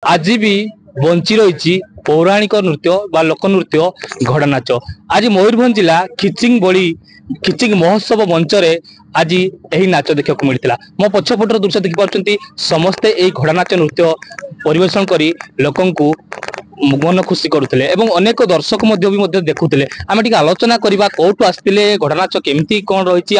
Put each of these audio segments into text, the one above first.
आज भी बंची रही पौराणिक नृत्य बा लोक नृत्य घोड़ा नाच। आज मयूरभंज जिला खिचिंग महोत्सव मंच रे आज यही नाच देखा मिलता। मो पछपटर दृश्य देखिपुं समस्ते यही घोड़ा नाच नृत्य परिवेशन करी लोकंकु मन खुशी करुले एवं अनेक दर्शक भी देखुले। आम टे आलोचना करवा कौटू आसते घोड़ा नाच केमती कौन रही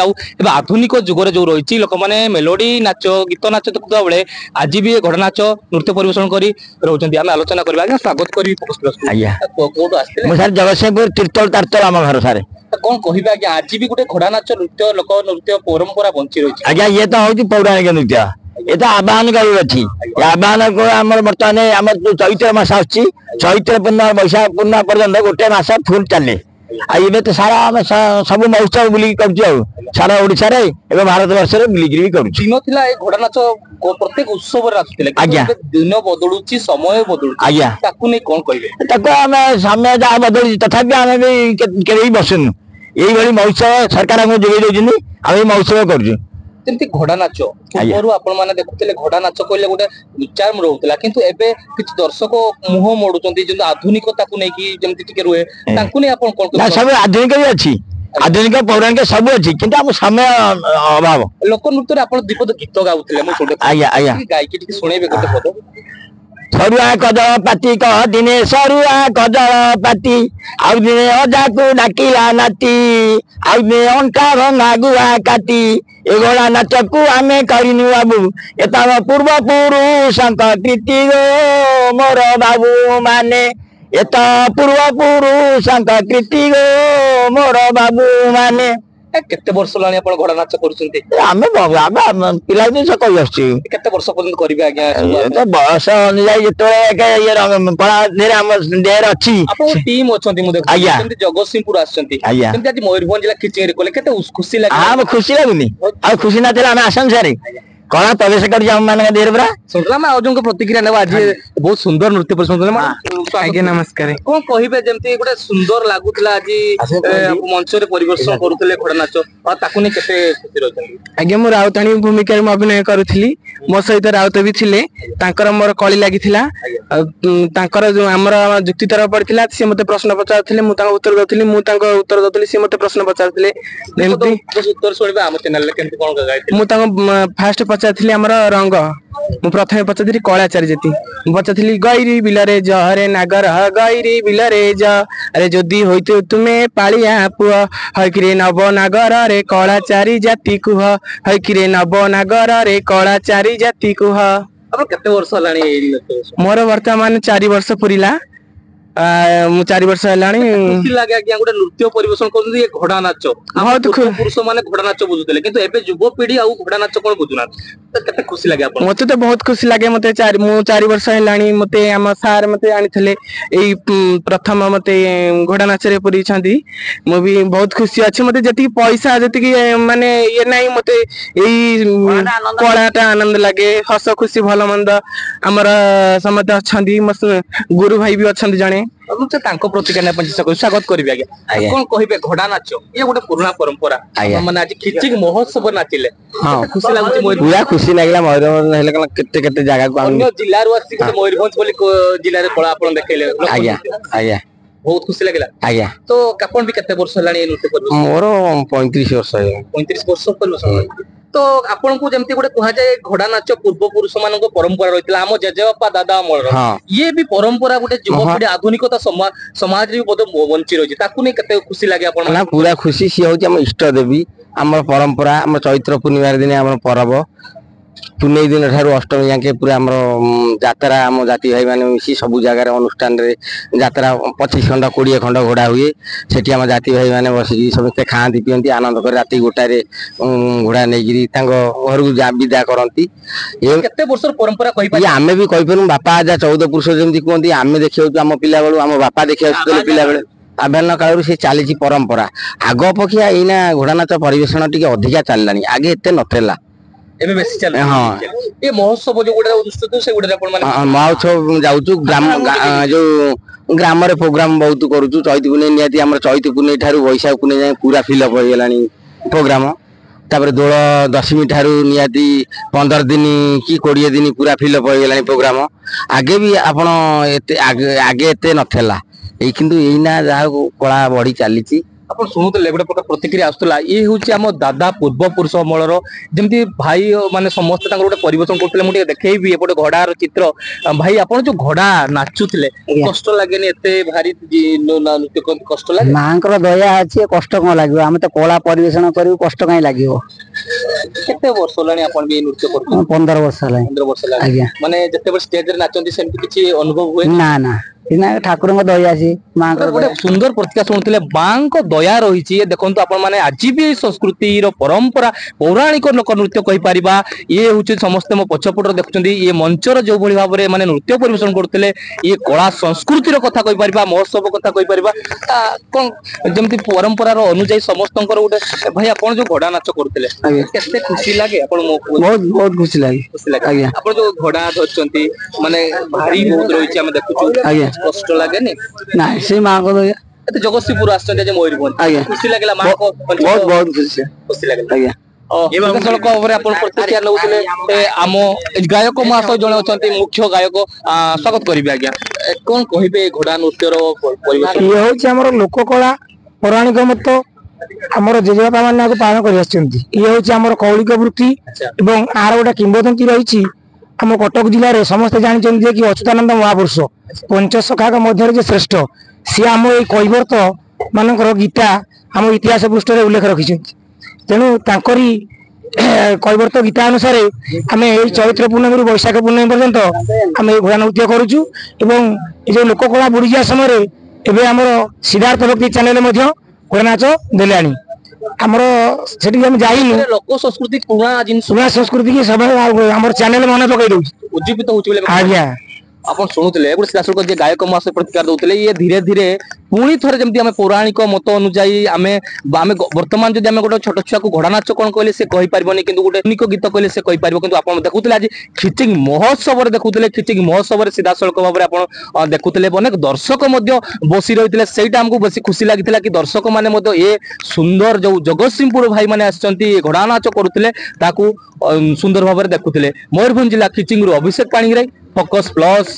आधुनिक जुगर जो रही लोक मैंने मेलोडी नाच गीत नाच देखुवा बेले आज भी घोड़ा नाच नृत्य परिवेशन कर रोचे। आम आलोचना करवा स्वागत करी जगतसिंहपुर तीर्थल तारतल आम घर सारे कौन कह आज भी गोटे घोड़ा नाच नृत्य लोक नृत्य परंपरा बंची रही आज्ञा ये तो हूँ पौराणिक नृत्य ये तो आह्वान अच्छी आह्वान को आम बर्तमान आम जो चैत्र मास आसची चैत्र पूर्णिमा बैशाख पूर्णिमा पर्यंत गोटे मास फुल चले आए तो सारा आम सब महोत्सव बुलिक कर सारा ओडिशा रे एवं भारत वर्ष रे बुलिक भी करूँ। दिन थिला ए घोड़ा नाच प्रत्येक उत्सव रे आसुतिले आज्ञा दिन बदलुची समय बदलुची आज्ञा ताकू नै कोन कहबे ताको आम समय जा बदलुची तथापि आम भी केबे बसनु एई भली महोत्सव सरकार हमको जोगे दोजनी आम महोत्सव करूँ। जेमती घोड़ा नाच पूर्व आपण माने देखुतिले घोड़ा नाच कहले गोटे चार्म रहउतला किंतु एबे किछ दर्शक मुह मोडुचंती जे आधुनिकता को नै कि जेमती टिके रुए ताकू नै आपण कोन ना सब आधुनिक भी अछि आधुनिक पौराणिक सब अछि किंतु हम समय अभाव लोक नृत्य रे आपण दीपद गीत गाउतले म सुने आया आया गायकी टिके सुनेबे गोटे पद सरुआ कजल पाती कह दिने सरुआ कजल पाती आउ दिने अजा को डाकिला नाती आउ दिने अंका भंगा गुआ काटी ए घोड़ा नाच को आमे करिनु बाबू एता पूर्व पुरुषंक कृति रो मोर बाबू माने एता पूर्व पुरुषंक कृति रो मोर बाबू माने केते वर्ष लानी आपण घोड़ा नाच करूचंती आमे पिला दिन से कहि आछी केते वर्ष पर्यंत करिवे आज्ञा तो बयस अनुसार जेतो ये पड़ा नेरे हम देर अछि आपण टीम अछंती मु देखु जेंति जगतसिंहपुर आछंती जेंति आज मयूरभंज जिला खिचिंग रे कोले केते खुशी लागे हम खुशी लागुनी आ खुशी ना तेला हम आसन सारे कला प्रवेश कर जाम मान देर बरा सुनला मैं आजों को प्रतिक्रिया नेबा आज बहुत सुंदर नृत्य प्रदर्शन आगे नमस्कार कोन कहिबे जेंति गोटे सुंदर लागुतला आज मंच रे परिवेशन करूतले घोड़ा नाच आ ताकू ने केते खुशी रहथि आगे मु राउताणी भूमिका रे अभिनय करूथली मो सहित राउत भी थिले तांकर मोर कली लागिथिला तांकर जो हमर जुक्ति तरफ पड़थिला से मते प्रश्न पचारथिले मु तांका उत्तर दउथली मु तांका उत्तर दउथली से मते प्रश्न पचारथिले एमती उत्तर सुनिबा हम चैनल ले केमती कोन गाइथिले मु तांका फास्ट पचारथिले हमर रंग मु प्रथमे पचारथिली कलाचारी जेती पचारथिली गैरी बिलरे जहरे नागर गैरी बिलरे ज अरे जदी होइते तुमे पालिया पुआ हकिरे नव नागर रे कलाचारी जाति कुह हकिरे नव नागर रे कलाचारी जाति कुह। अब केते वर्ष लानी मोर वर्तमान 4 वर्ष पुरिला मु 4 वर्ष हलानी खुशी लागे आज्ञा गोटे नृत्य परिवेशन करथि घोड़ा नाच बहुत पुरुष माने घोड़ा नाच बुझुतले किंतु एबे युवा पीढ़ी आ घोड़ा नाच कोन बुझुना त केते खुशी लागे आपन मते तो बहुत खुशी लागे मते 4 वर्ष हलानी मते हम सार मते आनिथले एई प्रथम मते घोड़ा नाच रे पुरी छांदी मु भी बहुत खुशी अछि मते जति पैसा जति माने ये नाही मते एई कलाटा आनंद लागे हस खुशी भलो मंद हमर समते अछंदी गुरु भाई भी अछंदी जणे प्रतिक्रिया स्वागत करेंगे आज्ञा कौन कहे घोड़ा नाच ये गोटे पुराना परंपरा माने आज खिचिंग महोत्सव नाचिले खुशी लागुची पूरा खुशी लागला मयूरभंज केते केते जगह को अन्य जिल्ला रो आसी मयूरभंज बोली जिल्ला रे कला आपण देखैले आज्ञा आज्ञा बहुत खुशी लागला आज्ञा तो आपण भी केते वर्ष लानी नृत्य कर मोर 35 वर्ष 35 वर्ष पर तो आपन को जेमती गोटे कहा जाए घोड़ा नाच पूर्व पुरुष मानक परंपरा रहितला हम जेजेबापा दादा अमर ये भी परंपरा गोटे युवपीढ़ी आधुनिकता समाज रे बहुत बंची रही ताकू नै केते खुशी लागे आपन ना पूरा खुशी सी होची हम इष्ट देवी हमर परंपरा हम चैत्र पूर्णिमा दिन हमर पर्व पुणे दिन ठारू अष्टमी जाके पूरा हमर यात्रा हम जाति भाई माने मिसी सब जगह रे अनुष्ठान रे यात्रा 25 खंड 20 खंड घोड़ा हुए सेठी हम जाति भाई माने बसी समस्त खांती पियंती आनंद कर राती गोटा रे घोड़ा नै गिरी तांगो घर को विदा करंती ए केते वर्ष परंपरा कहि पाइ आमे भी कहि परु बापा आजा 14 पुरुष जेमती कोंती आमे देखियो हम पिला बेलु हम बापा देखियो पिला बेले आभ्यान कालू से चली परंपरा आग पक्षिया एना घोड़ा नाच परिवेशन टिके अधिका चललानी आगे एते नथेला एबे बेसी चल हां ए महोत्सव जो गोडा उद्देश्य से गोडा आपण माने महोत्सव जाउचु ग्राम जो ग्राम रे प्रोग्राम बहुत करूचु चैत पुने नियाती हमर चैत पुने ठारू वैशाख पुने जाय पूरा फिल अप हो गेलानी प्रोग्राम तापर दोल दशमी ठारू निहाती 15 दिन कि 20 दिन पूरा फिलअप हो गलानी प्रोग्राम आगे भी आपण आगे एते नथेला ए किंतु एइना जा कला बढ़ी चली ଆପଣ ଶୁଣୁଥିଲେ ଗୋଟେ ପ୍ରକାର ପ୍ରତିକ୍ରିୟା ଆସୁଥିଲା ଇଏ ହେଉଛି ଆମ ଦାଦା ପୂର୍ବ ପୁରୁଷ ଅମଳର ଯେମିତି ଭାଇ ମାନେ ସମସ୍ତେ ତାଙ୍କର ଗୋଟେ ପରିବେଷଣ କରୁଥିଲେ ମୁଁ ଟିକେ ଦେଖେଇବି ଏପଟେ ଘୋଡାର ଚିତ୍ର ଭାଇ ଆପଣ ଯୋଉ ଘୋଡା ନାଚୁଥିଲେ କଷ୍ଟ ଲାଗେନି ଏତେ ଭାରି ନୃତ୍ୟ କଷ୍ଟ ଲାଗେ ମାଙ୍କର ଦୟା ଅଛି କଷ୍ଟ କଣ ଲାଗିବ ଆମେ ତ କଳା ପରିବେଷଣ କରିବୁ କଷ୍ଟ କାଇଁ ଲାଗିବ କେତେ ବର୍ଷ ହେଲାଣି ଆପଣ ବି ନୃତ୍ୟ କରୁଛନ୍ତି 15 ବର୍ଷ ହେଲାଣି 15 ବର୍ଷ ହେଲାଣି ଆଜ୍ଞା ମାନେ ଯେତେବେଳେ ଷ୍ଟେଜରେ ନାଚନ୍ତି ସେମିତି କିଛି ଅନୁଭବ ହୁଏ ନା ନା ଠାକୁରଙ୍କ ଦୟା ଅଛି ମାଙ୍କର ଗୋଟେ ସୁନ୍ଦର ପ୍ରତିକ୍ରିୟା ଶୁଣୁଥିଲେ ମାଙ୍କ ଦୟା ରହିଛି ଦେଖନ୍ତୁ ଆପଣ ମାନେ ଆଜି ବି ସଂସ୍କୃତିର ପରମ୍ପରା ପୌରାଣିକ ଲୋକ ନୃତ୍ୟ କହିପାରିବା ଇଏ ହଉଛି ସମସ୍ତେ ମୋ ପଛପଟରେ ଦେଖୁଛନ୍ତି ଇଏ ମଞ୍ଚର ଯୋଉଭଳି ଭାବରେ ମାନେ ନୃତ୍ୟ ପରିବେଷଣ କରୁଥିଲେ ଇଏ କଳା ସଂସ୍କୃତିର କଥା କହିପାରିବା ମହୋତ୍ସବ କଥା କହିପାରିବା କଣ ଯେମିତି ପରମ୍ପରାର ଅନୁଯାୟୀ ସମସ୍ତଙ୍କର ଗୋଟେ ଭାଇ ଆପଣ ଯୋଉ ଘୋଡା ନାଚ କରୁଥିଲେ କେତେ ଖୁସି ଲାଗେ ଆପଣ ବହୁତ ବହୁତ ଖୁସି ଲାଗେ ଆଜ୍ଞା ଆପଣ ଯୋଉ ଘୋଡା ଧରିଛନ୍ତି ମାନେ ଭାରି ବହୁତ ରହିଛି ଆମେ ଦେଖୁଛୁ ଆଜ୍ଞା କଷ୍ଟ ଲାଗେନି ନାଇଁ ସେ ମାଙ୍କ ଦୟା ଏତେ ଜଗତସିଂହପୁର ଆସିଛନ୍ତି ଆଜି ମୟୂରଭଞ୍ଜ ଆଜ୍ଞା ଖୁସି ଲାଗିଲା ମାଙ୍କ ବହୁତ ବହୁତ ଖୁସି ଲାଗିଲା ଆଜ୍ଞା ସିଧାସଳଖ ଭାବରେ ଆପଣ ପ୍ରତିକ୍ରିୟା ନେଉଥିଲେ ଆମ ଗାୟକ ମହାଶୟ ଜଣେ ଅଛନ୍ତି ମୁଖ୍ୟ ଗାୟକ ସ୍ୱାଗତ କରିବି ଆଜ୍ଞା କଣ କହିବେ ଘୋଡା ନୃତ୍ୟର ପରିବେଶ ଇଏ ହଉଛି ଆମର ଲୋକ କଳା ପୌରାଣିକ ମତ ଆମର ଜେଜେବାପା ମାନେ ଆକୁ ପାଳନ କରି ଆସିଛନ୍ତି ଇଏ ହଉଛି ଆମର କୌଳିକ ବୃତ୍ତି ଏବଂ ଆର ଗୋଟେ କିମ୍ବଦନ୍ତୀ ରହିଛି ଆମ କଟକ ଜିଲ୍ଲାରେ ସମସ୍ତେ ଜାଣିଛନ୍ତି ଯେ କି ଅଚ୍ୟୁତାନନ୍ଦ ମହାପୁରୁଷ ପଞ୍ଚସଖାଙ୍କ ମଧ୍ୟରେ ଯେ ଶ୍ରେଷ୍ଠ ସିଏ ଆମ ଏଇ କୈବର୍ତ୍ତ ମାନଙ୍କର ଗୀତା ଆମ ଇତିହାସ ପୃଷ୍ଠରେ ଉଲ୍ଲେଖ ରଖିଛନ୍ତି ତେଣୁ ତାଙ୍କରି କୈବର୍ତ୍ତ ଗୀତା ଅନୁସାରେ ଆମେ ଏଇ ଚୈତ୍ର ପୂର୍ଣ୍ଣମୀରୁ ବୈଶାଖ ପୂର୍ଣ୍ଣମୀ ପର୍ଯ୍ୟନ୍ତ ଆମେ ଏଇ ଘୋଡ଼ା ନୃତ୍ୟ କରୁଛୁ ଏବଂ ଏ ଯୋଉ ଲୋକ କଳା ବୁଡିଯିବା ସମୟରେ ଏବେ ଆମର ସିଦ୍ଧାର୍ଥ ଭକ୍ତି ଚ୍ୟାନେଲ ମଧ୍ୟ ଘୋଡ଼ା ନାଚ ଦେଲାଣି ଆମର ସେଠିକି ଆମେ ଯାଇନୁ ଲୋକ ସଂସ୍କୃତି ପୁରୁଣା ଜିନିଷ ପୁରୁଣା ସଂସ୍କୃତି କି ସବୁବେଳେ ଆମର ଚ୍ୟାନେଲ ମନେ ପକେଇ ଦଉଛି ଉଜ୍ଜୀବିତ ହଉଛି ବୋଲି ଆଜ୍ଞା ଆପଣ ଶୁଣୁଥିଲେ ଗୋଟେ ସିଧାସଳଖ ଯିଏ ଗାୟକ ମହାଶୟ ପ୍ରତିକ୍ରିୟା ଦଉଥିଲେ ଇଏ ଧୀରେ ଧୀରେ ପୁଣି ଥରେ ଯେମିତି ଆମେ ପୌରାଣିକ ମତ ଅନୁଯାୟୀ ଆମେ ବର୍ତ୍ତମାନ ଯଦି ଆମେ ଗୋଟେ ଛୋଟ ଛୁଆକୁ ଘୋଡ଼ା ନାଚ କଣ କହିଲେ ସେ କହିପାରିବନି କିନ୍ତୁ ଗୋଟେ ଆଧୁନିକ ଗୀତ କହିଲେ ସେ କହିପାରିବ କିନ୍ତୁ ଆପଣ ଦେଖୁଥିଲେ ଆଜି ଖିଚିଂ ମହୋତ୍ସବରେ ଦେଖୁଥିଲେ ଖିଚିଂ ମହୋତ୍ସବରେ ସିଧାସଳଖ ଭାବରେ ଆପଣ ଦେଖୁଥିଲେ ଅନେକ ଦର୍ଶକ ମଧ୍ୟ ବସି ରହିଥିଲେ ସେଇଟା ଆମକୁ ବେଶୀ ଖୁସି ଲାଗିଥିଲା କି ଦର୍ଶକ ମାନେ ମଧ୍ୟ ଏ ସୁନ୍ଦର ଯୋଉ ଜଗତସିଂହପୁର ଭାଇ ମାନେ ଆସିଛନ୍ତି ଘୋଡ଼ା ନାଚ କରୁଥିଲେ ତାକୁ ସୁନ୍ଦର ଭାବରେ ଦେଖୁଥିଲେ ମୟୂରଭଞ୍ଜ ଜିଲ୍ଲା ଖିଚିଂରୁ ଅଭିଷେକ ପାଣିଗ୍ରାହୀ ଫୋକସ ପ୍ଲସ୍।